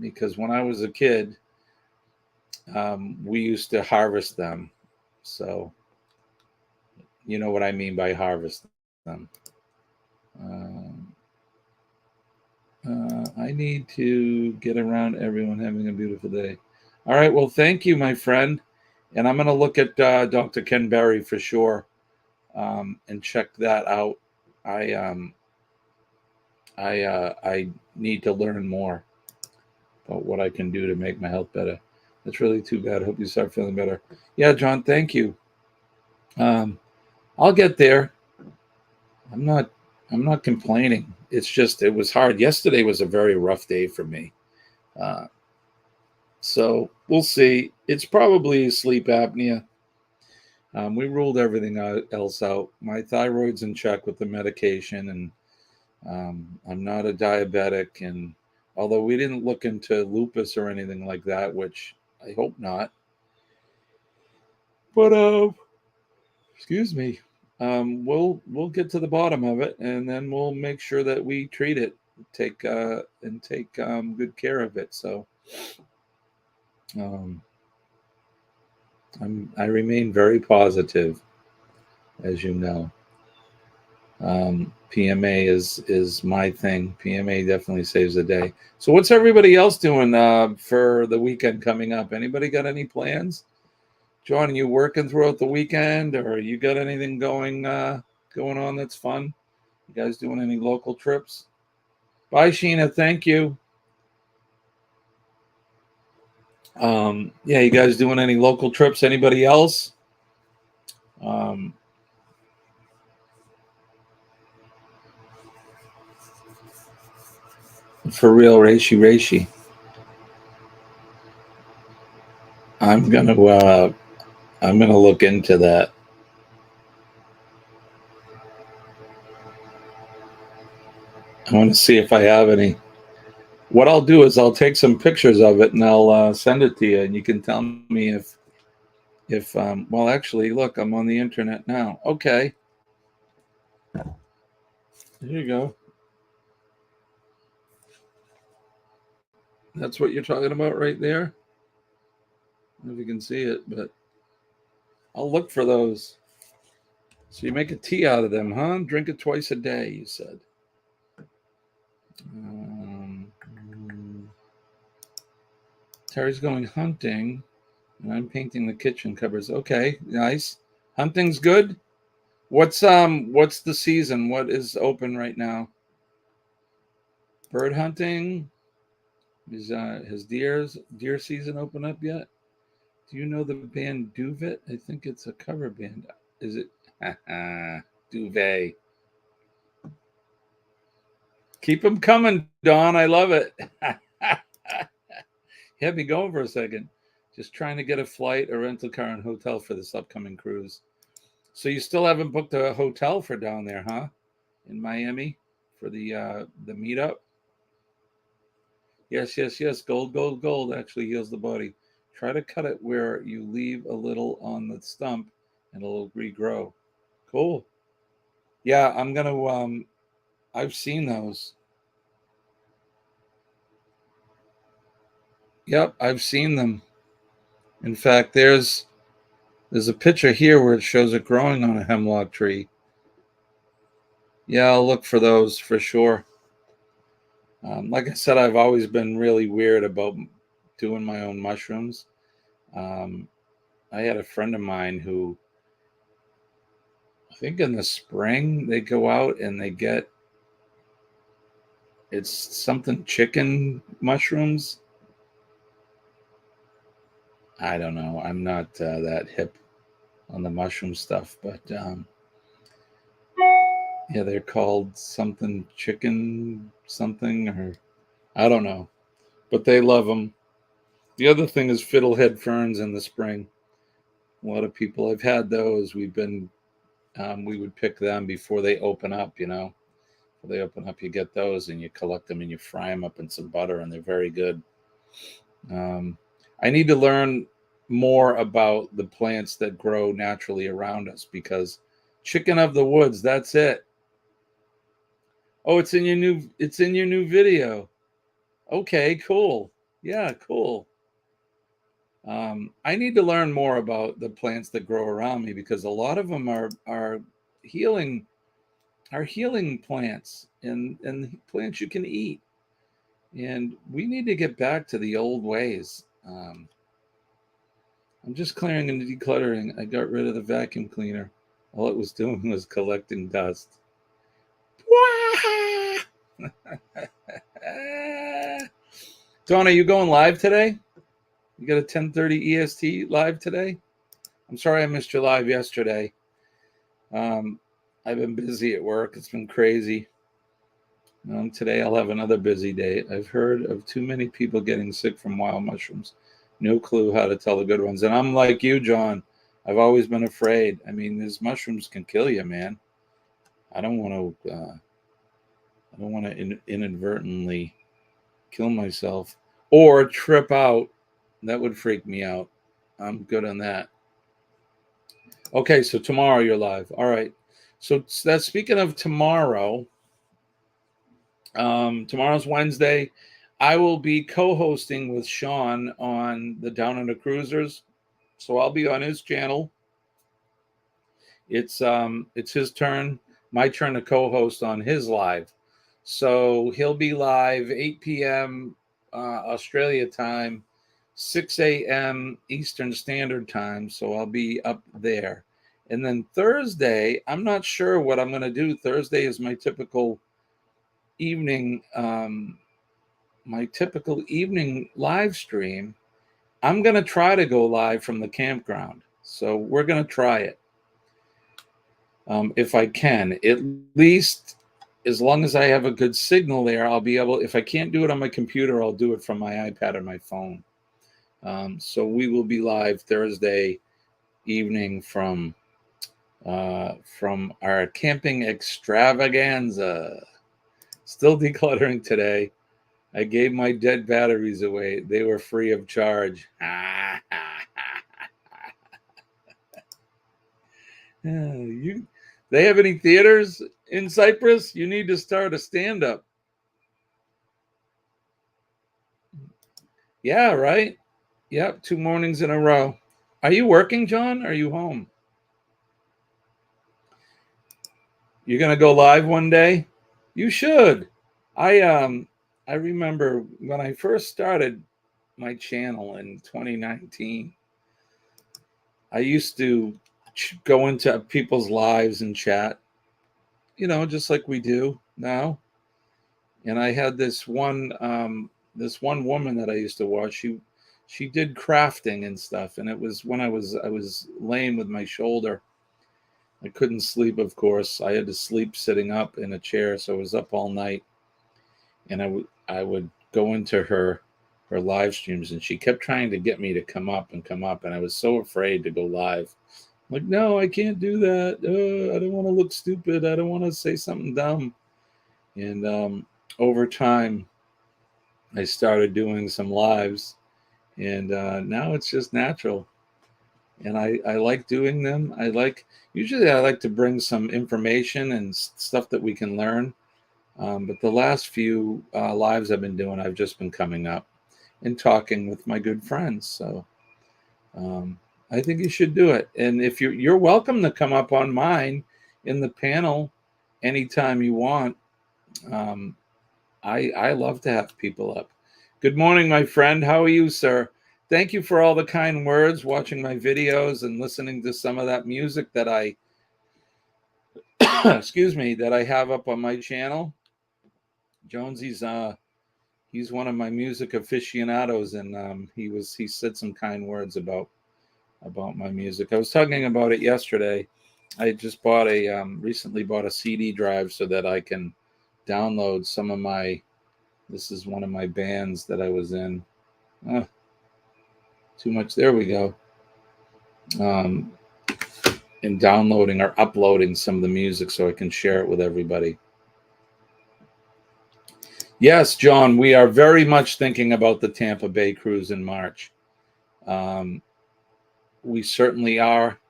Because when I was a kid, we used to harvest them. So you know what I mean by harvest them. Um, I need to get around everyone having a beautiful day. All right. Well, thank you, my friend. And I'm going to look at Dr. Ken Berry for sure and check that out. I I need to learn more about what I can do to make my health better. That's really too bad. I hope you start feeling better. Yeah, John. Thank you. Um, I'll get there. I'm not. I'm not complaining. It's just it was hard. Yesterday was a very rough day for me. Uh, so we'll see. It's probably sleep apnea. We ruled everything else out. My thyroid's in check with the medication, and I'm not a diabetic. And although we didn't look into lupus or anything like that, which I hope not, but excuse me, we'll get to the bottom of it, and then we'll make sure that we treat it, take good care of it. So um, I remain very positive, as you know. PMA is my thing. PMA definitely saves the day. So what's everybody else doing for the weekend coming up? Anybody got any plans? John, are you working throughout the weekend, or you got anything going on that's fun? You guys doing any local trips? Bye, Sheena. Thank you. Yeah, you guys doing any local trips? Anybody else? Um, for real, Reishi. I'm gonna I'm gonna look into that. I want to see if I have any. What I'll do is I'll take some pictures of it and I'll send it to you, and you can tell me if well, actually, look, I'm on the internet now. Okay, here you go. That's what you're talking about right there. I don't know if you can see it, but I'll look for those. So you make a tea out of them, huh? Drink it twice a day, you said. Terry's going hunting, and I'm painting the kitchen cupboards. Okay, nice. Hunting's good. What's the season? What is open right now? Bird hunting. Has deer season open up yet? Do you know the band Duvet? I think it's a cover band. Is it? Duvet. Keep them coming, Dawn. I love it. Had me going for a second. Just trying to get a flight, a rental car, and hotel for this upcoming cruise. So you still haven't booked a hotel for down there, huh? In Miami for the meetup? Yes. Gold actually heals the body. Try to cut it where you leave a little on the stump and it'll regrow. Cool. Yeah, I'm gonna I've seen those. Yep, I've seen them. In fact, there's a picture here where it shows it growing on a hemlock tree. Yeah, I'll look for those for sure. Like I said, I've always been really weird about doing my own mushrooms. I had a friend of mine who, I think in the spring, they go out and they get, it's something chicken mushrooms. I don't know. I'm not that hip on the mushroom stuff, but yeah, they're called something chicken something, or I don't know, but they love them. The other thing is fiddlehead ferns in the spring. A lot of people have had those. We would pick them before they open up, Before they open up, you get those and you collect them and you fry them up in some butter, and they're very good. I need to learn more about the plants that grow naturally around us, because chicken of the woods, that's it. Oh, it's in your new video. Okay, cool. Yeah, cool. I need to learn more about the plants that grow around me, because a lot of them are healing plants, and plants you can eat. And we need to get back to the old ways. I'm just clearing and decluttering. I got rid of the vacuum cleaner. All it was doing was collecting dust. Dawn, are you going live today? You got a 10:30 EST live today? I'm sorry I missed your live yesterday. I've been busy at work. It's been crazy. Today I'll have another busy day. I've heard of too many people getting sick from wild mushrooms. No clue how to tell the good ones. And I'm like you, John. I've always been afraid. I mean, these mushrooms can kill you, man. I don't want to inadvertently kill myself or trip out. That would freak me out. I'm good on that. Okay, so tomorrow you're live. All right. So that's, speaking of tomorrow. Tomorrow's Wednesday. I will be co-hosting with Sean on the Down Under Cruisers, so I'll be on his channel. It's his turn, my turn to co-host on his live. So he'll be live 8 p.m. Australia time, 6 a.m. Eastern Standard Time. So I'll be up there. And then Thursday, I'm not sure what I'm going to do. Thursday is my typical evening live stream. I'm going to try to go live from the campground. So we're going to try it. If I can, at least as long as I have a good signal there, I'll be able, if I can't do it on my computer, I'll do it from my iPad or my phone. So we will be live Thursday evening from our camping extravaganza. Still decluttering today. I gave my dead batteries away. They were free of charge. They have any theaters in Cyprus? You need to start a stand-up. Yeah, right? Yep, 2 mornings in a row. Are you working, John? Or are you home? You're gonna go live one day? You should. I remember when I first started my channel in 2019, I used to go into people's lives and chat, just like we do now. And I had this one woman that I used to watch. She did crafting and stuff, and it was when I was laying with my shoulder. I couldn't sleep, of course. I had to sleep sitting up in a chair, so I was up all night. And I would go into her live streams, and she kept trying to get me to come up and come up, and I was so afraid to go live. I'm like, no, I can't do that. I don't want to look stupid. I don't want to say something dumb. And over time, I started doing some lives, and now it's just natural. And I like doing them. Usually I like to bring some information and stuff that we can learn. But the last few lives I've been doing, I've just been coming up and talking with my good friends. So I think you should do it. And if you're welcome to come up on mine in the panel anytime you want. Um, I love to have people up. Good morning, my friend. How are you, sir? Thank you for all the kind words, watching my videos and listening to some of that music that I, excuse me, that I have up on my channel. Jonesy's, he's one of my music aficionados, and he said some kind words about my music. I was talking about it yesterday. I just recently bought a CD drive so that I can download some of my. This is one of my bands that I was in. Too much. There we go. In downloading or uploading some of the music so I can share it with everybody. Yes, John, we are very much thinking about the Tampa Bay cruise in March. We certainly are.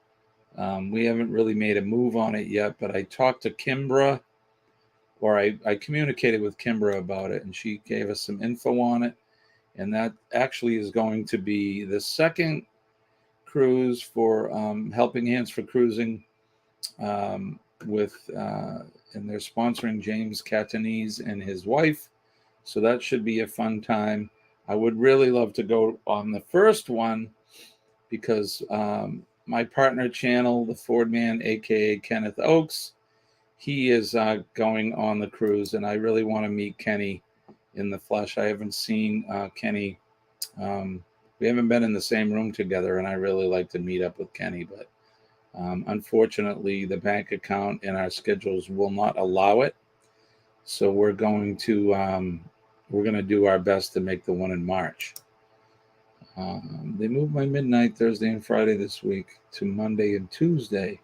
We haven't really made a move on it yet, but I talked to Kimbra, or I communicated with Kimbra about it, and she gave us some info on it. And that actually is going to be the second cruise for Helping Hands for Cruising and they're sponsoring James Catanese and his wife. So that should be a fun time. I would really love to go on the first one because my partner channel, the Ford Man, aka Kenneth Oakes, he is going on the cruise, and I really want to meet Kenny in the flesh. I haven't seen Kenny. We haven't been in the same room together, and I really like to meet up with Kenny, but unfortunately, the bank account and our schedules will not allow it. So we're going to do our best to make the one in March. They moved my midnight Thursday and Friday this week to Monday and Tuesday.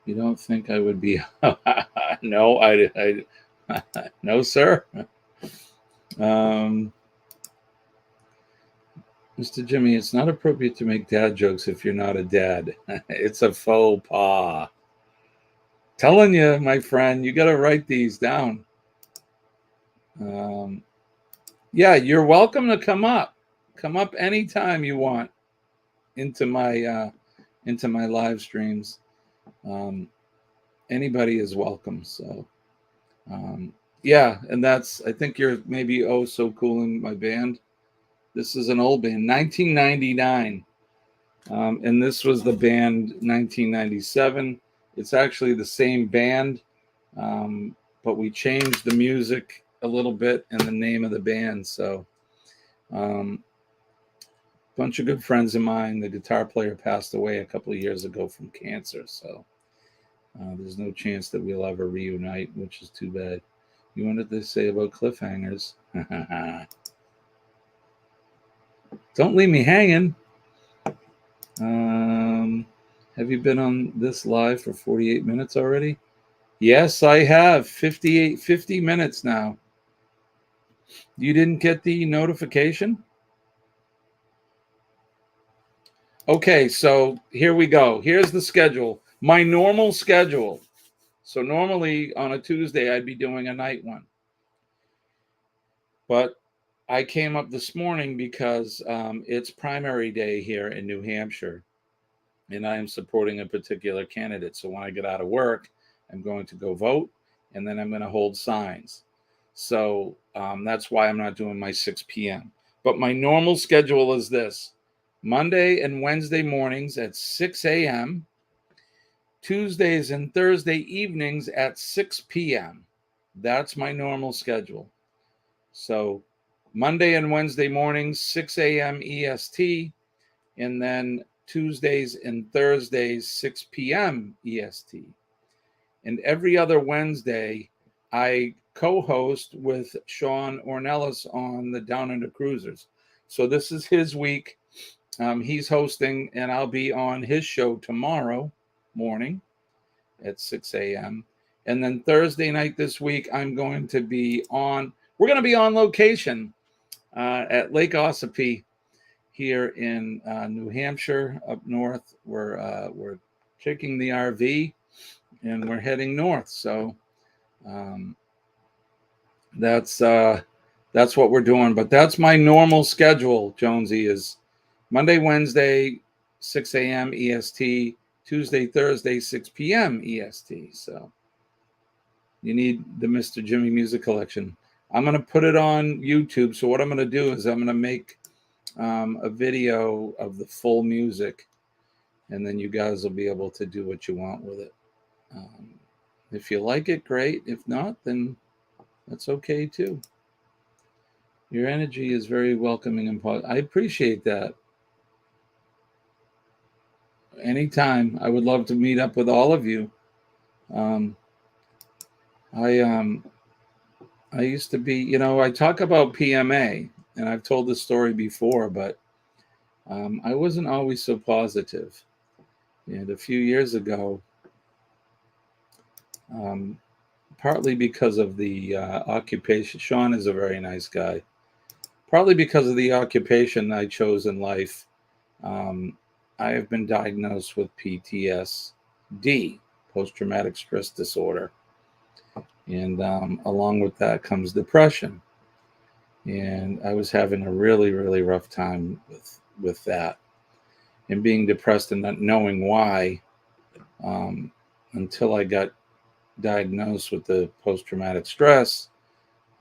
You don't think I would be? No, I no, sir. Mr. Jimmy, it's not appropriate to make dad jokes if you're not a dad. It's a faux pas. Telling you, my friend, you got to write these down. Yeah, you're welcome to come up. Come up anytime you want into my live streams. Anybody is welcome. So, yeah, and I think you're maybe oh so cool in my band. This is an old band, 1999. And this was the band 1997. It's actually the same band, but we changed the music a little bit and the name of the band. So, bunch of good friends of mine. The guitar player passed away a couple of years ago from cancer. So, there's no chance that we'll ever reunite, which is too bad. You wanted to say about cliffhangers. Don't leave me hanging. Have you been on this live for 48 minutes already? Yes, I have. 50 minutes now. You didn't get the notification? Okay, so here we go. Here's the schedule. My normal schedule. So normally on a Tuesday, I'd be doing a night one. But I came up this morning because it's primary day here in New Hampshire, and I am supporting a particular candidate. So when I get out of work, I'm going to go vote, and then I'm going to hold signs. So that's why I'm not doing my 6 p.m. But my normal schedule is this: Monday and Wednesday mornings at 6 a.m., Tuesdays and Thursday evenings at 6 p.m. That's my normal schedule. So Monday and Wednesday mornings, 6 a.m. EST, and then Tuesdays and Thursdays, 6 p.m. EST. And every other Wednesday, I co-host with Sean Ornelas on the Down Under Cruisers. So this is his week. He's hosting, and I'll be on his show tomorrow morning at 6 a.m. And then Thursday night this week, we're going to be on location at Lake Ossipee here in New Hampshire up north. We're taking the RV and we're heading north. So that's what we're doing. But that's my normal schedule, Jonesy, is Monday, Wednesday, 6 a.m. EST, Tuesday, Thursday, 6 p.m. EST. So you need the Mr. Jimmy Music Collection. I'm going to put it on YouTube. So what I'm going to do is I'm going to make a video of the full music, and then you guys will be able to do what you want with it. If you like it, great. If not, then that's okay too. Your energy is very welcoming and positive. I appreciate that. Anytime. I would love to meet up with all of you. I used to be, I talk about PMA, and I've told this story before, but I wasn't always so positive. And a few years ago, partly because of the occupation, Sean is a very nice guy. Partly because of the occupation I chose in life, I have been diagnosed with PTSD, post-traumatic stress disorder. And along with that comes depression. And I was having a really, really rough time with that. And being depressed and not knowing why until I got diagnosed with the post-traumatic stress,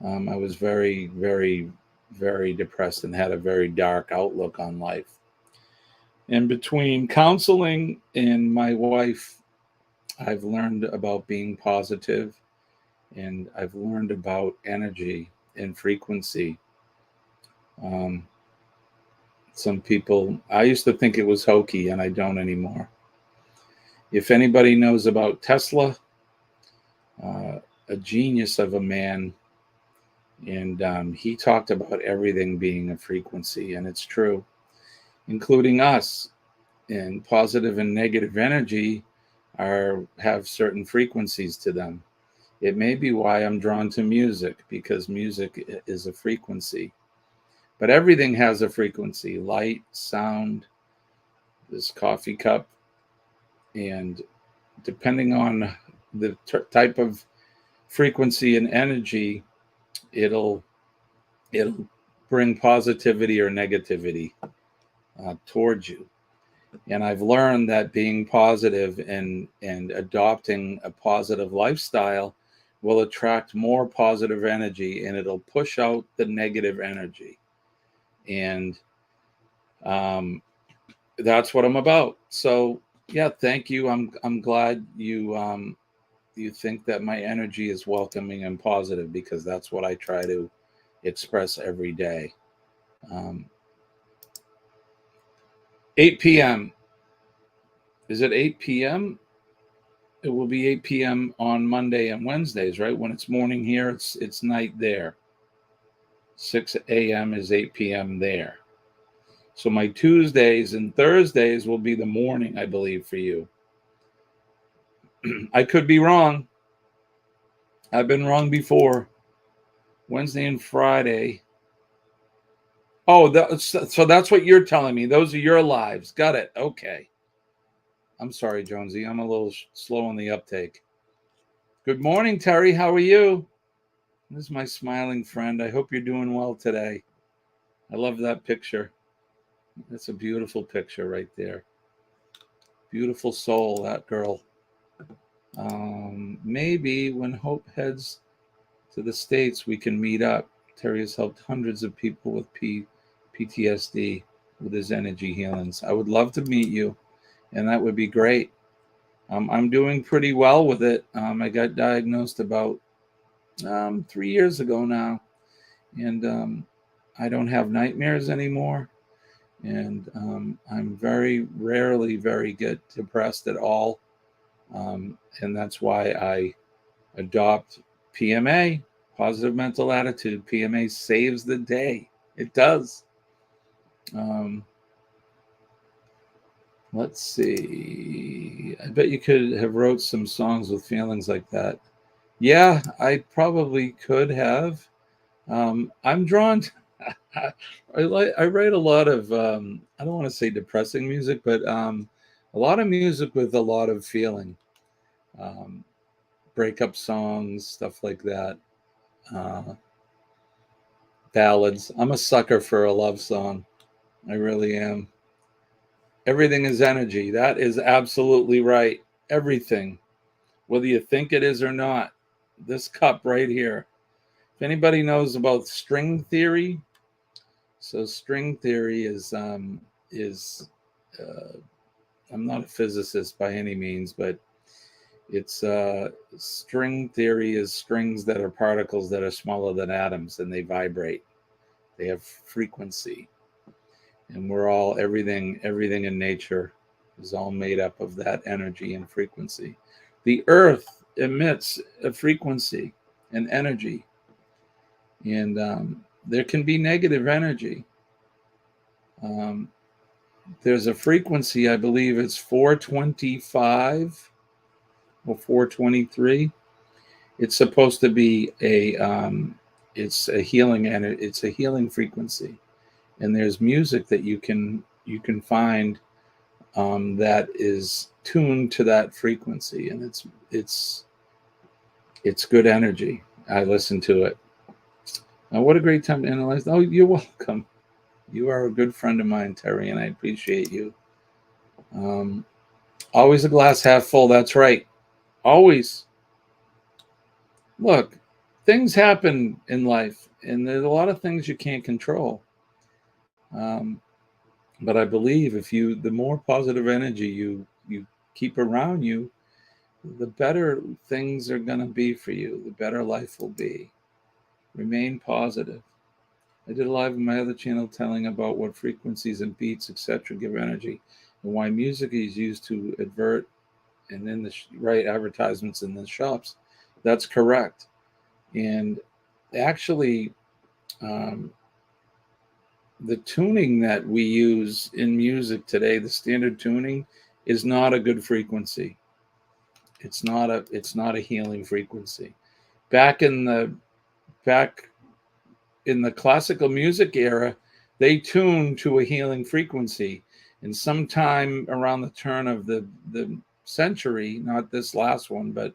I was very, very, very depressed and had a very dark outlook on life. And between counseling and my wife, I've learned about being positive, and I've learned about energy and frequency. Some people, I used to think it was hokey, and I don't anymore. If anybody knows about Tesla, a genius of a man, and he talked about everything being a frequency, and it's true, including us. And positive and negative energy have certain frequencies to them. It may be why I'm drawn to music, because music is a frequency. But everything has a frequency: light, sound, this coffee cup. And depending on the type of frequency and energy, it'll bring positivity or negativity towards you. And I've learned that being positive and adopting a positive lifestyle will attract more positive energy, and it'll push out the negative energy. And that's what I'm about. So yeah, thank you. I'm glad you think that my energy is welcoming and positive, because that's what I try to express every day. 8 p.m. Is it 8 p.m.? It will be 8 p.m. on Monday and Wednesdays, right? When it's morning here, it's night there. 6 a.m. is 8 p.m. there. So my Tuesdays and Thursdays will be the morning, I believe, for you. I could be wrong. I've been wrong before. Wednesday and Friday. Oh, so that's what you're telling me. Those are your lives. Got it. Okay. I'm sorry, Jonesy. I'm a little slow on the uptake. Good morning, Terry. How are you? This is my smiling friend. I hope you're doing well today. I love that picture. That's a beautiful picture right there. Beautiful soul, that girl. Maybe when Hope heads to the States, we can meet up. Terry has helped hundreds of people with PTSD with his energy healings. I would love to meet you, and that would be great. I'm doing pretty well with it. I got diagnosed about 3 years ago now, and I don't have nightmares anymore. And I'm very rarely get depressed at all. And that's why I adopt PMA, positive mental attitude. PMA saves the day. It does. Let's see. I bet you could have wrote some songs with feelings like that. Yeah, I probably could have. I'm drawn to, I write a lot of I don't want to say depressing music, but a lot of music with a lot of feeling. Um, Breakup songs, stuff like that. Uh, Ballads. I'm a sucker for a love song. I really am. Everything is energy. That is absolutely right. Everything, whether you think it is or not. This cup right here. If anybody knows about string theory, so string theory is I'm not a physicist by any means, but it's string theory is strings that are particles that are smaller than atoms and they vibrate. They have frequency, and we're all everything in nature is all made up of that energy and frequency. The earth emits a frequency and energy, and there can be negative energy. um, there's a frequency, I believe it's 425 or 423. It's supposed to be it's a healing, and it's a healing frequency. And there's music that you can find that is tuned to that frequency, and it's good energy. I listen to it. What a great time to analyze. Oh, you're welcome. You are a good friend of mine, Terry, and I appreciate you. Um, Always a glass half full. That's right. Always. Look, things happen in life, and there's a lot of things you can't control. Um, but I believe the more positive energy you keep around you, the better things are going to be for you. The better life will be. Remain positive. I did a live on my other channel telling about what frequencies and beats, etc., give energy, and why music is used to advert and in the right advertisements in the shops. That's correct. And actually, um, the tuning that we use in music today, the standard tuning, is not a good frequency. It's not a healing frequency. Back in the back in the classical music era, they tuned to a healing frequency. And sometime around the turn of the century, not this last one, but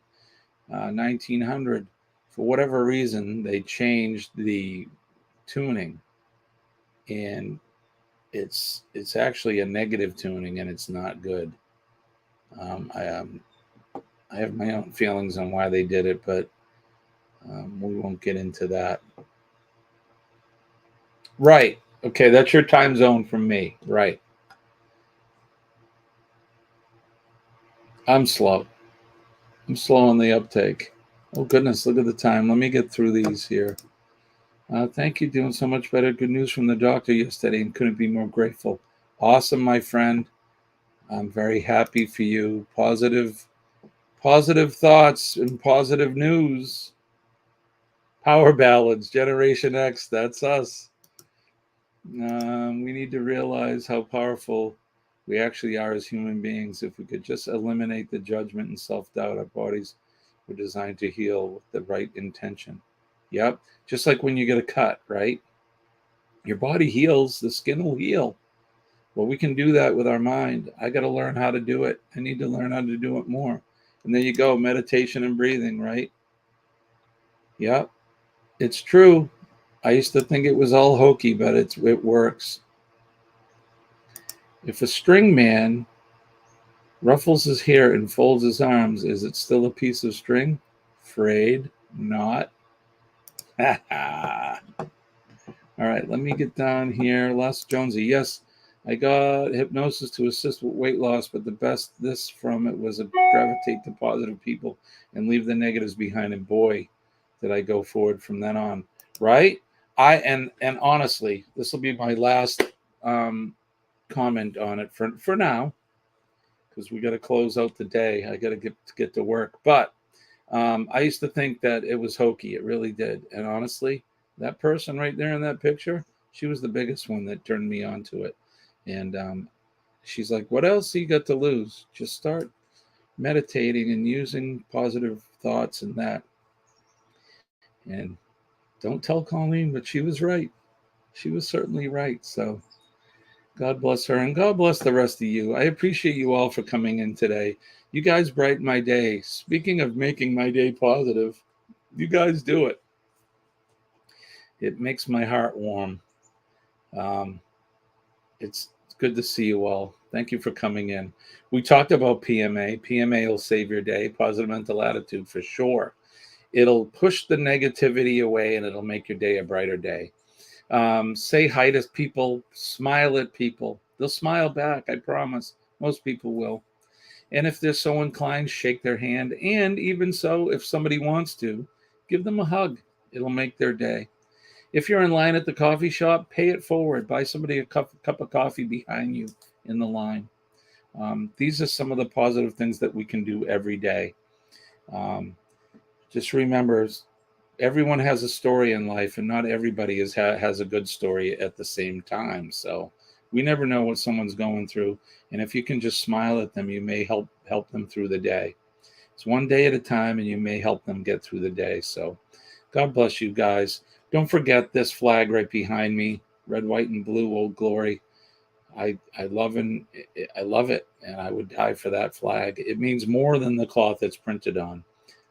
1900, for whatever reason, they changed the tuning, and it's actually a negative tuning, and it's not good. Um, I um, I have my own feelings on why they did it, but we won't get into that. Right. Okay, that's your time zone from me. Right. I'm slow. I'm slow on the uptake. Oh goodness, look at the time. Let me get through these here. Thank you. Doing so much better. Good news from the doctor yesterday, and couldn't be more grateful. Awesome, my friend. I'm very happy for you. Positive thoughts and positive news. Power ballads, Generation X. That's us. We need to realize how powerful we actually are as human beings. If we could just eliminate the judgment and self doubt, our bodies were designed to heal with the right intention. Yep. Just like when you get a cut, right? Your body heals, the skin will heal. Well, we can do that with our mind. I got to learn how to do it. I need to learn how to do it more. And there you go, meditation and breathing, right? Yep. It's true. I used to think it was all hokey, but it works. If a string man ruffles his hair and folds his arms, is it still a piece of string? Afraid not. All right, let me get down here. Les Jonesy, yes, I got hypnosis to assist with weight loss, but the best this from it was to gravitate to positive people and leave the negatives behind. And boy, did I go forward from then on. Right? And honestly, this will be my last comment on it for now, because we got to close out the day. I got to get to work. But I used to think that it was hokey. It really did. And honestly, that person right there in that picture, she was the biggest one that turned me on to it. And she's like, what else you got to lose? Just start meditating and using positive thoughts and that. And don't tell Colleen, but she was right. She was certainly right. So God bless her, and God bless the rest of you. I appreciate you all for coming in today. You guys brighten my day. Speaking of making my day positive, you guys do it. It makes my heart warm. It's good to see you all. Thank you for coming in. We talked about PMA. PMA will save your day. Positive mental attitude for sure. It'll push the negativity away, and it'll make your day a brighter day. Say hi to people, smile at people. They'll smile back, I promise. Most people will. And if they're so inclined, shake their hand. And even so, if somebody wants to, give them a hug. It'll make their day. If you're in line at the coffee shop, pay it forward. Buy somebody a cup of coffee behind you in the line. These are some of the positive things that we can do every day. Just remember, everyone has a story in life, and not everybody has a good story at the same time. So we never know what someone's going through. And if you can just smile at them, you may help them through the day. It's one day at a time, and you may help them get through the day. So God bless you guys. Don't forget this flag right behind me, red, white, and blue, Old Glory. I love it, and I would die for that flag. It means more than the cloth it's printed on.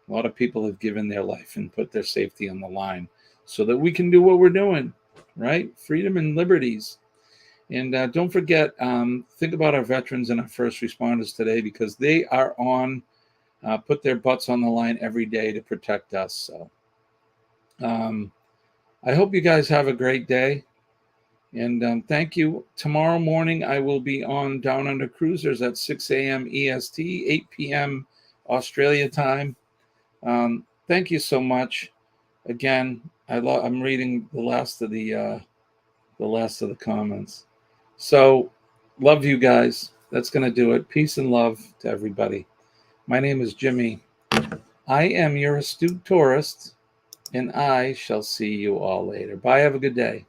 A lot of people have given their life and put their safety on the line so that we can do what we're doing, right? Freedom and liberties. And don't forget, think about our veterans and our first responders today, because they are put their butts on the line every day to protect us. So I hope you guys have a great day. And thank you. Tomorrow morning, I will be on Down Under Cruisers at 6 a.m. EST, 8 p.m. Australia time. Thank you so much. Again, I'm reading the last of the comments. So, love you guys. That's going to do it. Peace and love to everybody. My name is Jimmy. I am your astute tourist, and I shall see you all later. Bye. Have a good day.